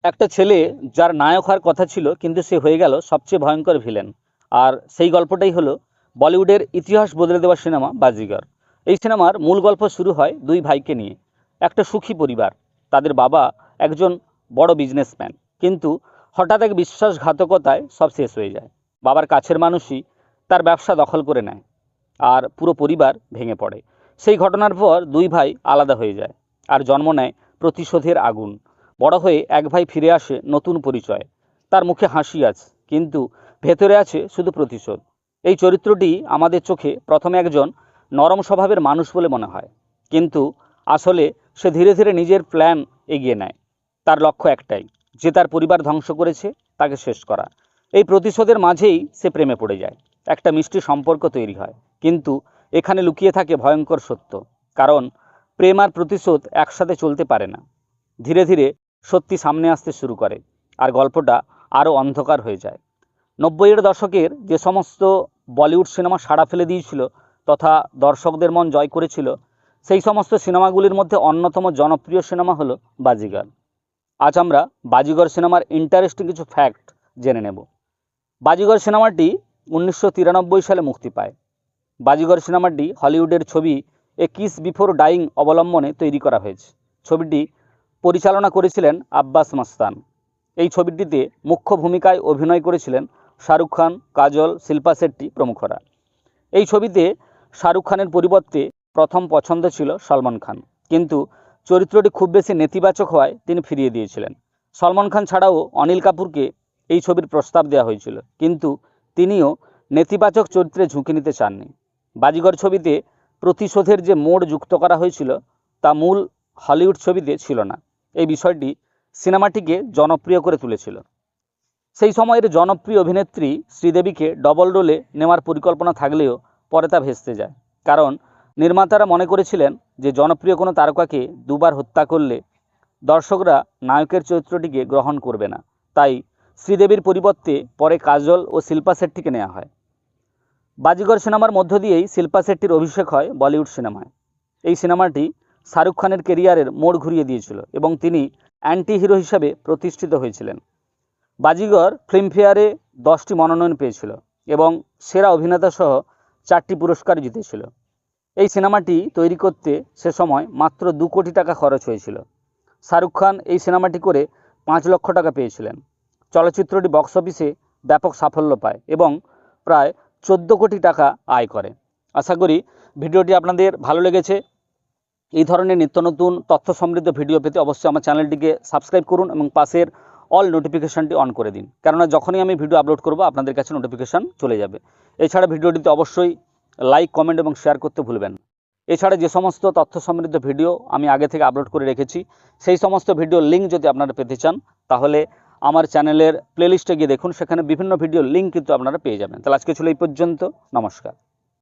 একটা ছেলে যার নায়ক হওয়ার কথা ছিল কিন্তু সে হয়ে গেল সবচেয়ে ভয়ঙ্কর ভিলেন। আর সেই গল্পটাই হলো বলিউডের ইতিহাস বদলে দেওয়া সিনেমা বাজিগর। এই সিনেমার মূল গল্প শুরু হয় দুই ভাইকে নিয়ে। একটা সুখী পরিবার, তাদের বাবা একজন বড় বিজনেসম্যান, কিন্তু হঠাৎ এক বিশ্বাসঘাতকতায় সব শেষ হয়ে যায়। বাবার কাছের মানুষই তার ব্যবসা দখল করে নেয় আর পুরো পরিবার ভেঙে পড়ে। সেই ঘটনার পর দুই ভাই আলাদা হয়ে যায় আর জন্ম নেয় প্রতিশোধের আগুন। বড় হয়ে এক ভাই ফিরে আসে নতুন পরিচয়, তার মুখে হাসি আছে কিন্তু ভেতরে আছে শুধু প্রতিশোধ। এই চরিত্রটি আমাদের চোখে প্রথমে একজন নরম স্বভাবের মানুষ বলে মনে হয়, কিন্তু আসলে সে ধীরে ধীরে নিজের প্ল্যান এগিয়ে নেয়। তার লক্ষ্য একটাই, যে তার পরিবার ধ্বংস করেছে তাকে শেষ করা। এই প্রতিশোধের মাঝেই সে প্রেমে পড়ে যায়, একটা মিষ্টি সম্পর্ক তৈরি হয়। কিন্তু এখানে লুকিয়ে থাকে ভয়ঙ্কর সত্য, কারণ প্রেম আর প্রতিশোধ একসাথে চলতে পারে না। ধীরে ধীরে সত্যি সামনে আসতে শুরু করে আর গল্পটা আরও অন্ধকার হয়ে যায়। 90-এর দশকের যে সমস্ত বলিউড সিনেমা সাড়া ফেলে দিয়েছিল তথা দর্শকদের মন জয় করেছিল, সেই সমস্ত সিনেমাগুলির মধ্যে অন্যতম জনপ্রিয় সিনেমা হলো বাজিগর। আজ আমরা বাজিগর সিনেমার ইন্টারেস্টিং কিছু ফ্যাক্ট জেনে নেব। বাজিগর সিনেমাটি 1993 সালে মুক্তি পায়। বাজিগর সিনেমাটি হলিউডের ছবি এ কিস বিফোর ডাইং অবলম্বনে তৈরি করা হয়েছে। ছবিটি পরিচালনা করেছিলেন আব্বাস মাস্তান। এই ছবিটিতে মুখ্য ভূমিকায় অভিনয় করেছিলেন শাহরুখ খান, কাজল, শিল্পা শেট্টি প্রমুখরা। এই ছবিতে শাহরুখ খানের পরিবর্তে প্রথম পছন্দ ছিল সলমান খান, কিন্তু চরিত্রটি খুব বেশি নেতিবাচক হওয়ায় তিনি ফিরিয়ে দিয়েছিলেন। সলমান খান ছাড়াও অনিল কাপুরকে এই ছবির প্রস্তাব দেওয়া হয়েছিল, কিন্তু তিনিও নেতিবাচক চরিত্রে ঝুঁকি নিতে চাননি। বাজিগর ছবিতে প্রতিশোধের যে মোড় যুক্ত করা হয়েছিল তা মূল হলিউড ছবিতে ছিল না। এই বিষয়টি সিনেমাটিকে জনপ্রিয় করে তুলেছিল। সেই সময়ের জনপ্রিয় অভিনেত্রী শ্রীদেবীকে ডবল রোলে নেওয়ার পরিকল্পনা থাকলেও পরে তা ভেস্তে যায়, কারণ নির্মাতারা মনে করেছিলেন যে জনপ্রিয় কোনো তারকাকে দুবার হত্যা করলে দর্শকরা নায়কের চরিত্রটিকে গ্রহণ করবে না। তাই শ্রীদেবীর পরিবর্তে পরে কাজল ও শিল্পা শেট্টিকে নেওয়া হয়। বাজিগর সিনেমার মধ্য দিয়েই শিল্পা শেট্টির অভিষেক হয় বলিউড সিনেমায়। এই সিনেমাটি শাহরুখ খানের কেরিয়ারের মোড় ঘুরিয়ে দিয়েছিল এবং তিনি অ্যান্টি হিরো হিসাবে প্রতিষ্ঠিত হয়েছিলেন। বাজিগর ফিল্মফেয়ারে 10টি মনোনয়ন পেয়েছিল এবং সেরা অভিনেতা সহ 4টি পুরস্কার জিতেছিল। এই সিনেমাটি তৈরি করতে সে সময় মাত্র 2 কোটি টাকা খরচ হয়েছিল। শাহরুখ খান এই সিনেমাটি করে 5 লক্ষ টাকা পেয়েছিলেন। চলচ্চিত্রটি বক্স অফিসে ব্যাপক সাফল্য পায় এবং প্রায় 14 কোটি টাকা আয় করে। আশা করি ভিডিওটি আপনাদের ভালো লেগেছে। এই ধরনের নিত্য নতুন তথ্য সমৃদ্ধ ভিডিও পেতে অবশ্যই আমার চ্যানেলটিকে সাবস্ক্রাইব করুন এবং পাশের অল নোটিফিকেশানটি অন করে দিন, কেননা যখনই আমি ভিডিও আপলোড করব আপনাদের কাছে নোটিফিকেশান চলে যাবে। এছাড়া ভিডিওটিতে অবশ্যই লাইক, কমেন্ট এবং শেয়ার করতে ভুলবেন না। এছাড়া যে সমস্ত তথ্য সমৃদ্ধ ভিডিও আমি আগে থেকে আপলোড করে রেখেছি সেই সমস্ত ভিডিওর লিঙ্ক যদি আপনারা পেতে চান তাহলে আমার চ্যানেলের প্লেলিস্টে গিয়ে দেখুন, সেখানে বিভিন্ন ভিডিওর লিঙ্ক কিন্তু আপনারা পেয়ে যাবেন। তাহলে আজকে ছিল এই পর্যন্ত। নমস্কার।